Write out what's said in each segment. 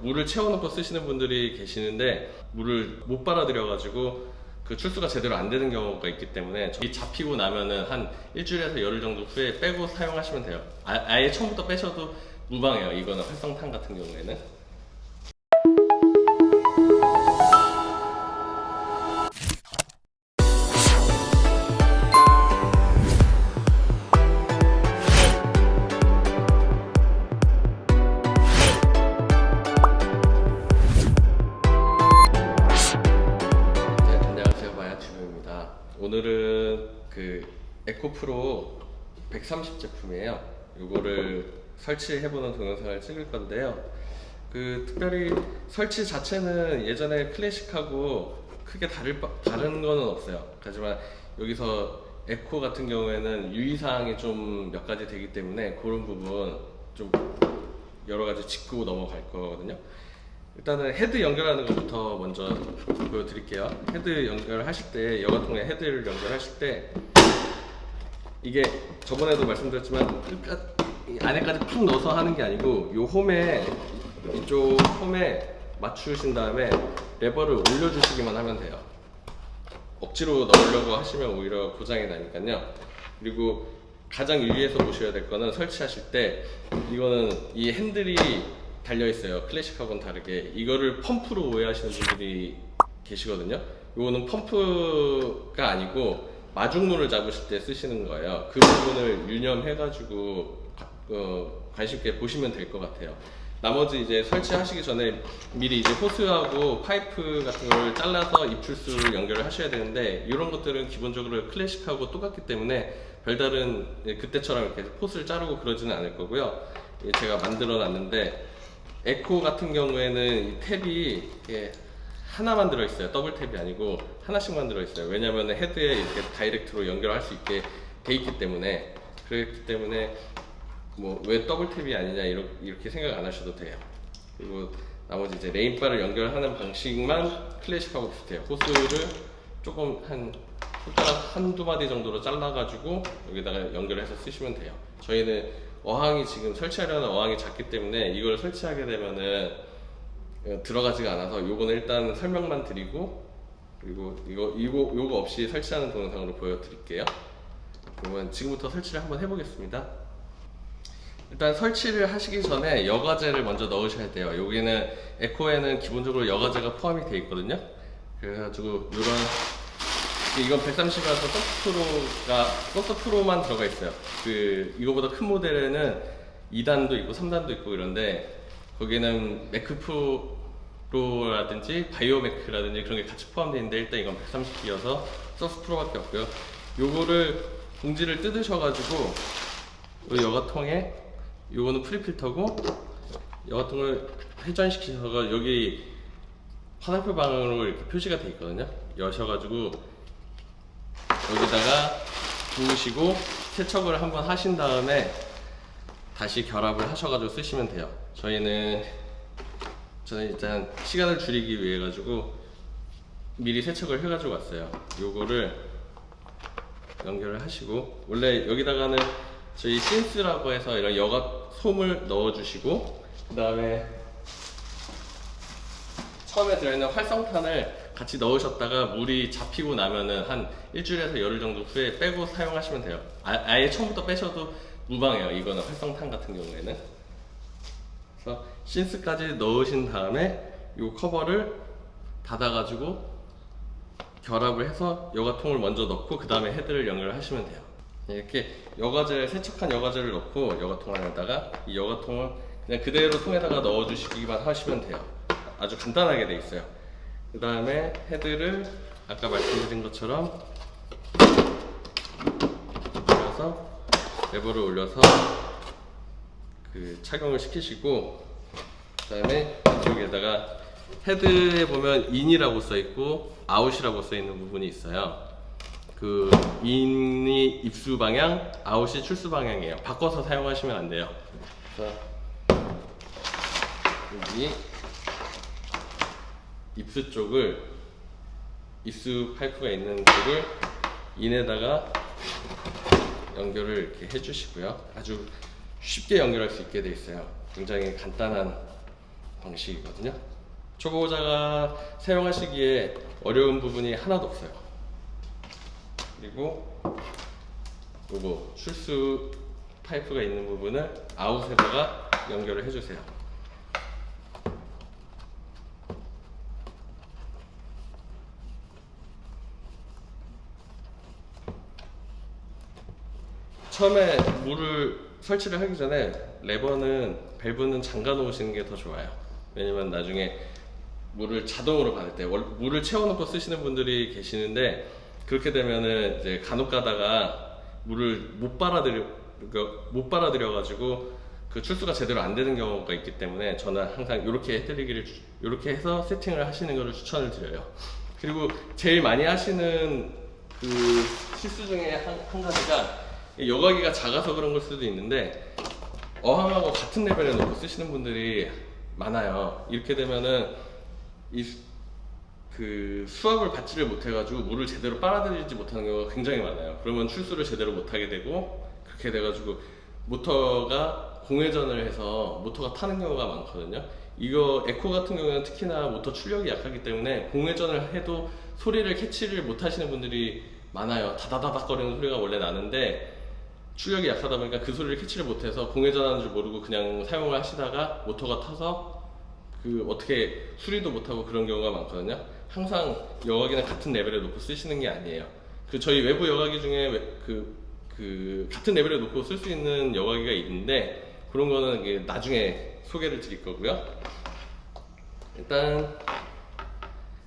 물을 채워놓고 쓰시는 분들이 계시는데 물을 못 빨아들여 가지고 그 출수가 제대로 안 되는 경우가 있기 때문에 이 잡히고 나면은 한 일주일에서 열흘 정도 후에 빼고 사용하시면 돼요. 아예 처음부터 빼셔도 무방해요. 이거는 활성탄 같은 경우에는. 네, 안녕하세요. 마야튜브입니다. 오늘은 그 에코프로 130 제품이에요. 이거를 설치해보는 동영상을 찍을 건데요. 특별히 설치 자체는 예전에 클래식하고 크게 다른 거는 없어요. 하지만 여기서 에코 같은 경우에는 유의사항이 좀 몇 가지 되기 때문에 그런 부분 좀 여러 가지 짚고 넘어갈 거거든요. 일단은 헤드 연결하는 것부터 먼저 보여드릴게요. 헤드 연결하실 때, 여가통에 헤드를 연결하실 때 이게 저번에도 말씀드렸지만 이 안에까지 푹 넣어서 하는 게 아니고 이쪽 홈에 맞추신 다음에 레버를 올려주시기만 하면 돼요. 억지로 넣으려고 하시면 오히려 고장이 나니까요. 그리고 가장 유의해서 보셔야 될 거는 설치하실 때 이거는 이 핸들이 달려 있어요. 클래식하고는 다르게 이거를 펌프로 오해하시는 분들이 계시거든요. 이거는 펌프가 아니고 마중물을 잡으실 때 쓰시는 거예요. 그 부분을 유념해가지고 관심 있게 보시면 될 것 같아요. 나머지 이제 설치하시기 전에 미리 이제 호스하고 파이프 같은 걸 잘라서 입출수를 연결을 하셔야 되는데 이런 것들은 기본적으로 클래식하고 똑같기 때문에 별다른 그때처럼 이렇게 호스를 자르고 그러지는 않을 거고요. 제가 만들어 놨는데 에코 같은 경우에는 이 탭이 하나만 들어있어요. 더블 탭이 아니고 하나씩만 들어있어요. 왜냐면 헤드에 이렇게 다이렉트로 연결할 수 있게 돼 있기 때문에. 그렇기 때문에 뭐 왜 더블 탭이 아니냐 이렇게 생각 안 하셔도 돼요. 그리고 나머지 이제 레인바를 연결하는 방식만 클래식하고 비슷해요. 호스를 조금 한 손가락 한두 마디 정도로 잘라가지고 여기다가 연결해서 쓰시면 돼요. 저희는 어항이 지금 설치하려는 어항이 작기 때문에 이걸 설치하게 되면은 들어가지가 않아서 요거는 일단 설명만 드리고 그리고 요거 없이 설치하는 동영상으로 보여드릴게요. 그러면 지금부터 설치를 한번 해보겠습니다. 일단 설치를 하시기 전에 여과제를 먼저 넣으셔야 돼요. 여기는 에코에는 기본적으로 여과제가 포함이 되어 있거든요. 그래가지고 이건 130이라서 서스 프로만 들어가 있어요. 이거보다 큰 모델에는 2단도 있고 3단도 있고 이런데 거기는 매크 프로라든지 바이오매크라든지 그런 게 같이 포함되어 있는데 일단 이건 130이어서 서스 프로밖에 없고요. 요거를 봉지를 뜯으셔가지고 이 여과통에 요거는 프리필터고 여과통을 회전시키셔서 여기 화살표 방향으로 이렇게 표시가 되어 있거든요. 여셔가지고 여기다가 부으시고 세척을 한번 하신 다음에 다시 결합을 하셔가지고 쓰시면 돼요. 저는 일단 시간을 줄이기 위해 가지고 미리 세척을 해가지고 왔어요. 요거를 연결을 하시고 원래 여기다가는 저희 신스라고 해서 이런 여과 솜을 넣어주시고 그 다음에 처음에 들어있는 활성탄을 같이 넣으셨다가 물이 잡히고 나면은 한 일주일에서 열흘 정도 후에 빼고 사용하시면 돼요. 아예 처음부터 빼셔도 무방해요. 이거는 활성탄 같은 경우에는. 그래서 신스까지 넣으신 다음에 이 커버를 닫아가지고 결합을 해서 여과통을 먼저 넣고 그 다음에 헤드를 연결하시면 돼요. 이렇게 세척한 여과제를 넣고 여과통 안에다가 이 여과통을 그냥 그대로 통에다가 넣어주시기만 하시면 돼요. 아주 간단하게 돼 있어요. 그 다음에 헤드를 아까 말씀드린 것처럼 올려서 레버를 올려서 착용을 시키시고 그 다음에 이쪽에다가 헤드에 보면 인이라고 써 있고 아웃이라고 써 있는 부분이 있어요. 인이 입수 방향, 아웃이 출수 방향이에요. 바꿔서 사용하시면 안 돼요. 그래서 여기 입수 쪽을 입수 파이프가 있는 쪽을 인에다가 연결을 이렇게 해주시고요. 아주 쉽게 연결할 수 있게 돼 있어요. 굉장히 간단한 방식이거든요. 초보자가 사용하시기에 어려운 부분이 하나도 없어요. 그리고 요거 출수 파이프가 있는 부분을 아웃에다가 연결을 해주세요. 처음에 물을 설치를 하기 전에 레버는 밸브는 잠가 놓으시는 게 더 좋아요. 왜냐면 나중에 물을 자동으로 받을 때 물을 채워놓고 쓰시는 분들이 계시는데, 그렇게 되면은 이제 간혹 가다가 물을 못 빨아들여 가지고 그 출수가 제대로 안 되는 경우가 있기 때문에 저는 항상 이렇게 해서 세팅을 하시는 것을 추천을 드려요. 그리고 제일 많이 하시는 그 실수 중에 한 가지가, 여과기가 작아서 그런 걸 수도 있는데 어항하고 같은 레벨에 놓고 쓰시는 분들이 많아요. 이렇게 되면은 그 수압을 받지를 못해가지고 물을 제대로 빨아들이지 못하는 경우가 굉장히 많아요. 그러면 출수를 제대로 못하게 되고, 그렇게 돼가지고 모터가 공회전을 해서 모터가 타는 경우가 많거든요. 이거 에코 같은 경우는 특히나 모터 출력이 약하기 때문에 공회전을 해도 소리를 캐치를 못하시는 분들이 많아요. 다다다닥 거리는 소리가 원래 나는데 출력이 약하다 보니까 그 소리를 캐치를 못해서 공회전하는 줄 모르고 그냥 사용을 하시다가 모터가 타서 그 어떻게 수리도 못하고 그런 경우가 많거든요. 항상 여과기는 같은 레벨에 놓고 쓰시는 게 아니에요. 그 저희 외부 여과기 중에 그 같은 레벨에 놓고 쓸 수 있는 여과기가 있는데, 그런 거는 이게 나중에 소개를 드릴 거고요. 일단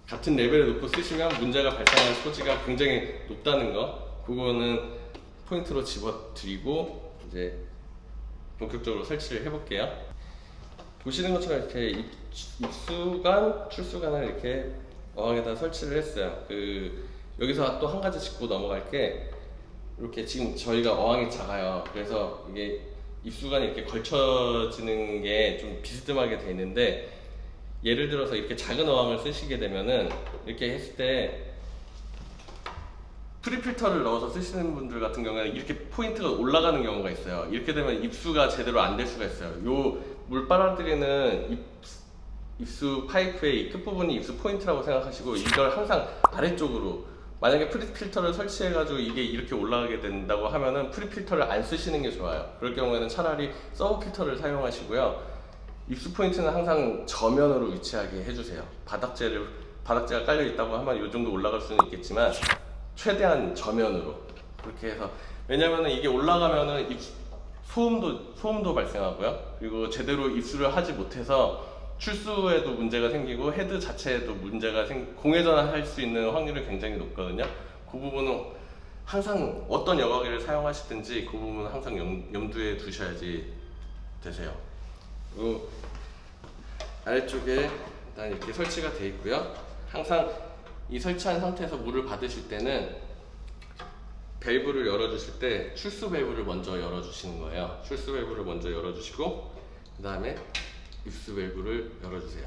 같은 레벨에 놓고 쓰시면 문제가 발생할 소지가 굉장히 높다는 거, 그거는 포인트로 집어드리고 이제 본격적으로 설치를 해볼게요. 보시는 것처럼 이렇게 입수관, 출수관을 이렇게 어항에다 설치를 했어요. 여기서 또 한 가지 짚고 넘어갈 게, 이렇게 지금 저희가 어항이 작아요. 그래서 이게 입수관이 이렇게 걸쳐지는 게 좀 비스듬하게 돼 있는데, 예를 들어서 이렇게 작은 어항을 쓰시게 되면은 이렇게 했을 때 프리필터를 넣어서 쓰시는 분들 같은 경우에는 이렇게 포인트가 올라가는 경우가 있어요. 이렇게 되면 입수가 제대로 안 될 수가 있어요. 요 물 빨아들이는 입수 파이프의 이 끝부분이 입수 포인트라고 생각하시고, 이걸 항상 아래쪽으로, 만약에 프리필터를 설치해가지고 이게 이렇게 올라가게 된다고 하면은 프리필터를 안 쓰시는 게 좋아요. 그럴 경우에는 차라리 서브 필터를 사용하시고요. 입수 포인트는 항상 저면으로 위치하게 해주세요. 바닥재가 깔려 있다고 하면 이 정도 올라갈 수는 있겠지만 최대한 저면으로 그렇게 해서, 왜냐면은 이게 올라가면은 소음도 발생하고요. 그리고 제대로 입수를 하지 못해서 출수에도 문제가 생기고 헤드 자체에도 문제가 공회전을 할 수 있는 확률이 굉장히 높거든요. 그 부분은 항상 어떤 여과기를 사용하시든지 그 부분은 항상 염두에 두셔야지 되세요. 그리고 아래쪽에 일단 이렇게 설치가 되어 있고요. 항상 이 설치한 상태에서 물을 받으실 때는 밸브를 열어주실 때 출수 밸브를 먼저 열어주시는 거예요. 출수 밸브를 먼저 열어주시고 그 다음에 입수 밸브를 열어주세요.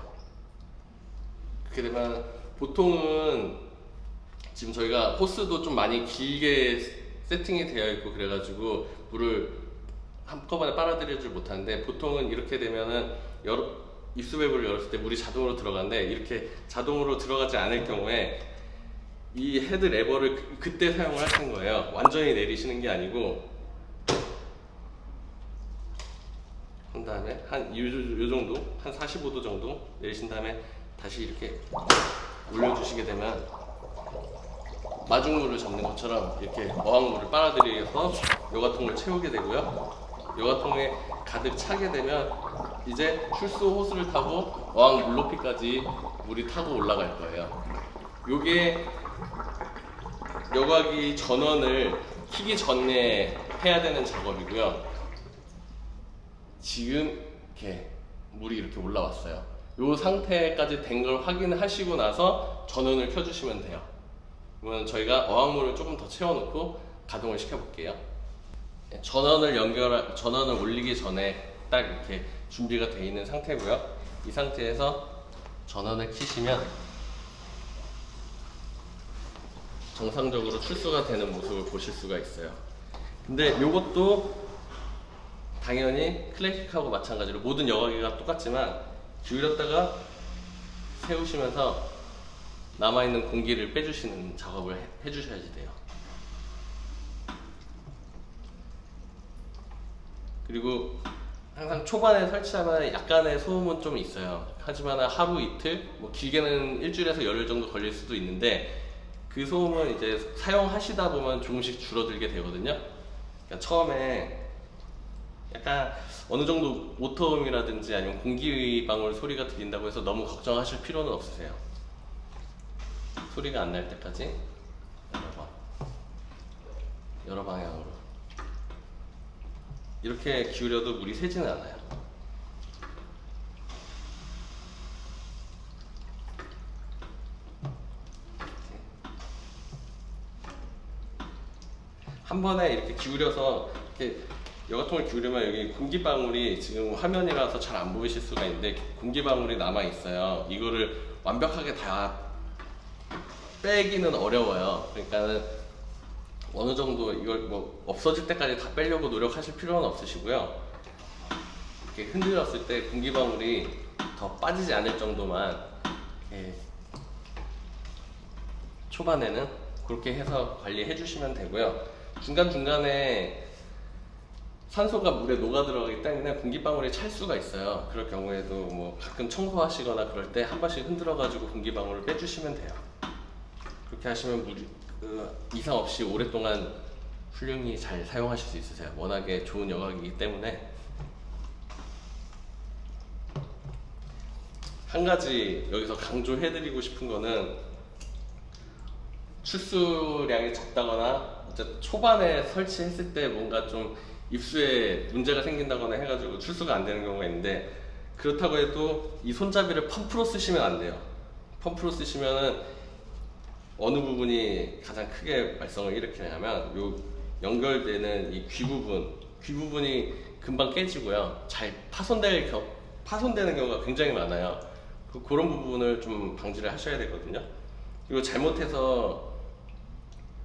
그렇게 되면 보통은 지금 저희가 호스도 좀 많이 길게 세팅이 되어 있고 그래가지고 물을 한꺼번에 빨아들이질 못하는데, 보통은 이렇게 되면은 입수 밸브를 열었을 때 물이 자동으로 들어가는데, 이렇게 자동으로 들어가지 않을 경우에 이 헤드 레버를 그때 사용을 하시는 거예요. 완전히 내리시는 게 아니고 한 다음에 요 정도, 한 45도 정도 내리신 다음에 다시 이렇게 올려주시게 되면 마중물을 잡는 것처럼 이렇게 어항물을 빨아들여서 여과통을 채우게 되고요. 여과통에 가득 차게 되면 이제 출수 호스를 타고 어항 물 높이까지 물이 타고 올라갈 거예요. 요게 여과기 전원을 켜기 전에 해야 되는 작업이고요. 지금 이렇게 물이 이렇게 올라왔어요. 이 상태까지 된 걸 확인하시고 나서 전원을 켜주시면 돼요. 그러면 저희가 어항물을 조금 더 채워놓고 가동을 시켜볼게요. 전원을 올리기 전에 딱 이렇게 준비가 되어 있는 상태고요. 이 상태에서 전원을 켜시면 정상적으로 출수가 되는 모습을 보실 수가 있어요. 근데 이것도 당연히 클래식하고 마찬가지로 모든 여과기가 똑같지만 기울였다가 세우시면서 남아있는 공기를 빼주시는 작업을 해주셔야지 돼요. 그리고 항상 초반에 설치하면 약간의 소음은 좀 있어요. 하지만 하루 이틀, 뭐 길게는 일주일에서 열흘 정도 걸릴 수도 있는데 그 소음은 이제 사용하시다 보면 조금씩 줄어들게 되거든요. 그러니까 처음에 약간 어느 정도 모터음이라든지 아니면 공기방울 소리가 들린다고 해서 너무 걱정하실 필요는 없으세요. 소리가 안 날 때까지 여러 방향으로 이렇게 기울여도 물이 새지는 않아요. 한 번에 이렇게 기울여서 이렇게 여과통을 기울이면 여기 공기방울이 지금 화면이라서 잘 안 보이실 수가 있는데 공기방울이 남아 있어요. 이거를 완벽하게 다 빼기는 어려워요. 그러니까 어느 정도 이걸 뭐 없어질 때까지 다 빼려고 노력하실 필요는 없으시고요. 이렇게 흔들었을 때 공기방울이 더 빠지지 않을 정도만 초반에는 그렇게 해서 관리해 주시면 되고요. 중간중간에 산소가 물에 녹아 들어가기 때문에 공기방울이 찰 수가 있어요. 그럴 경우에도 뭐 가끔 청소하시거나 그럴 때 한 번씩 흔들어 가지고 공기방울을 빼주시면 돼요. 그렇게 하시면 물이 이상 없이 오랫동안 훌륭히 잘 사용하실 수 있으세요. 워낙에 좋은 여과기이기 때문에. 한 가지 여기서 강조해드리고 싶은 거는 출수량이 적다거나 초반에 설치했을 때 뭔가 좀 입수에 문제가 생긴다거나 해가지고 출수가 안 되는 경우가 있는데, 그렇다고 해도 이 손잡이를 펌프로 쓰시면 안 돼요. 펌프로 쓰시면은 어느 부분이 가장 크게 말썽을 일으키냐면 요 연결되는 이 귀 부분이 금방 깨지고요. 잘 파손되는 경우가 굉장히 많아요. 그런 부분을 좀 방지를 하셔야 되거든요. 그리고 잘못해서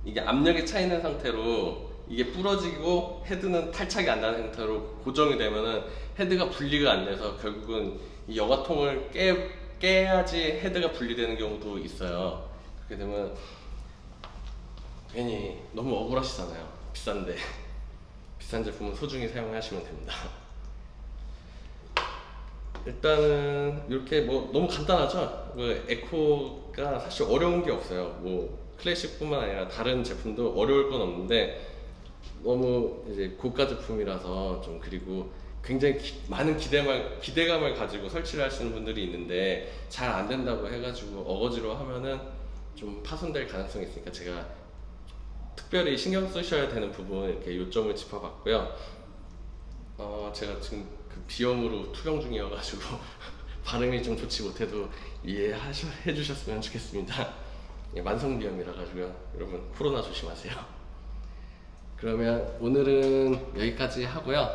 이게 압력이 차 있는 상태로 이게 부러지고 헤드는 탈착이 안 나는 상태로 고정이 되면은 헤드가 분리가 안 돼서 결국은 이 여과통을 깨야지 헤드가 분리되는 경우도 있어요. 그렇게 되면 괜히 너무 억울하시잖아요. 비싼데. 비싼 제품은 소중히 사용하시면 됩니다. 일단은 이렇게 뭐 너무 간단하죠? 에코가 사실 어려운 게 없어요. 뭐 클래식뿐만 아니라 다른 제품도 어려울 건 없는데 너무 이제 고가 제품이라서 좀, 그리고 굉장히 많은 기대감을 가지고 설치를 하시는 분들이 있는데 잘 안 된다고 해가지고 어거지로 하면은 좀 파손될 가능성이 있으니까 제가 특별히 신경 쓰셔야 되는 부분 이렇게 요점을 짚어봤고요. 제가 지금 그 비염으로 투병 중이어가지고 발음이 좀 좋지 못해도 이해해 주셨으면 좋겠습니다. 만성 비염이라 가지고요. 여러분 코로나 조심하세요. 그러면 오늘은 여기까지 하고요.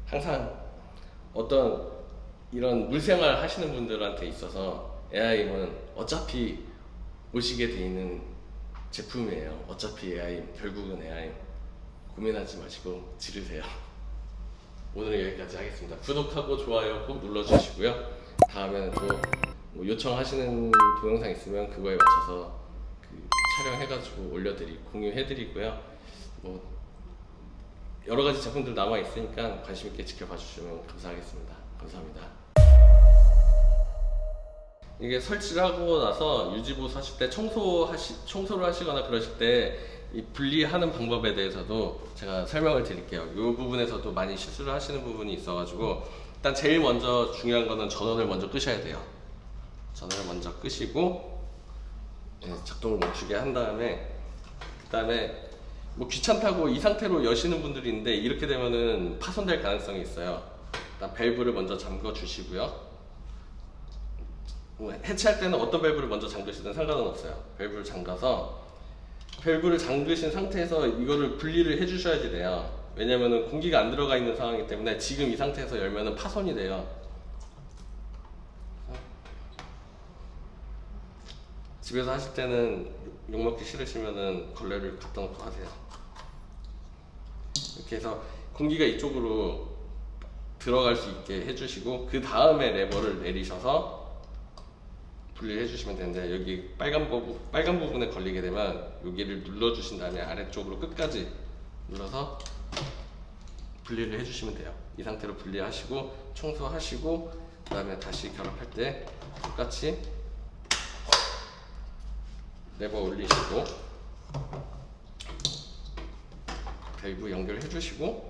항상 어떤 이런 물생활 하시는 분들한테 있어서 에아임은 어차피 오시게 돼 있는 제품이에요. 어차피 에아임, 결국은 에아임. 고민하지 마시고 지르세요. 오늘은 여기까지 하겠습니다. 구독하고 좋아요 꼭 눌러주시고요. 다음에는 또 뭐 요청하시는 동영상 있으면 그거에 맞춰서 촬영해가지고 공유해드리고요. 뭐 여러 가지 제품들 남아 있으니까 관심 있게 지켜봐 주시면 감사하겠습니다. 감사합니다. 이게 설치를 하고 나서 유지보수 하실 때 청소를 하시거나 그러실 때 이 분리하는 방법에 대해서도 제가 설명을 드릴게요. 이 부분에서도 많이 실수를 하시는 부분이 있어가지고, 일단 제일 먼저 중요한 거는 전원을 먼저 끄셔야 돼요. 전원을 먼저 끄시고 작동을 멈추게 한 다음에, 그 다음에 뭐 귀찮다고 이 상태로 여시는 분들이 있는데 이렇게 되면은 파손될 가능성이 있어요. 일단 밸브를 먼저 잠궈 주시고요. 해체할 때는 어떤 밸브를 먼저 잠그시든 상관은 없어요. 밸브를 잠가서, 밸브를 잠그신 상태에서 이거를 분리를 해 주셔야지 돼요. 왜냐면은 공기가 안 들어가 있는 상황이기 때문에 지금 이 상태에서 열면은 파손이 돼요. 집에서 하실 때는 욕먹기 싫으시면은 걸레를 갖다 놓고 하세요. 이렇게 해서 공기가 이쪽으로 들어갈 수 있게 해주시고 그 다음에 레버를 내리셔서 분리해 주시면 되는데, 여기 빨간 부분에 걸리게 되면 여기를 눌러 주신 다음에 아래쪽으로 끝까지 눌러서 분리를 해 주시면 돼요. 이 상태로 분리하시고 청소하시고 그 다음에 다시 결합할 때 똑같이 레버 올리시고 밸브 연결해 주시고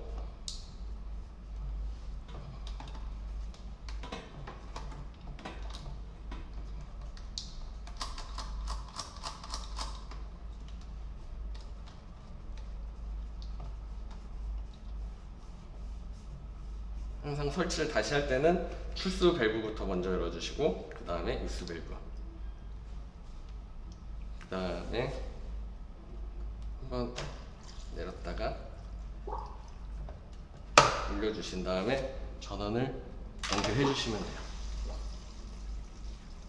항상 설치를 다시 할 때는 출수 밸브부터 먼저 열어주시고 그 다음에 입수 밸브, 그 다음에 한번 내렸다가 올려주신 다음에 전원을 연결해 주시면 돼요.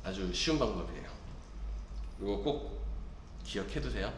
아주 쉬운 방법이에요. 이거 꼭 기억해 두세요.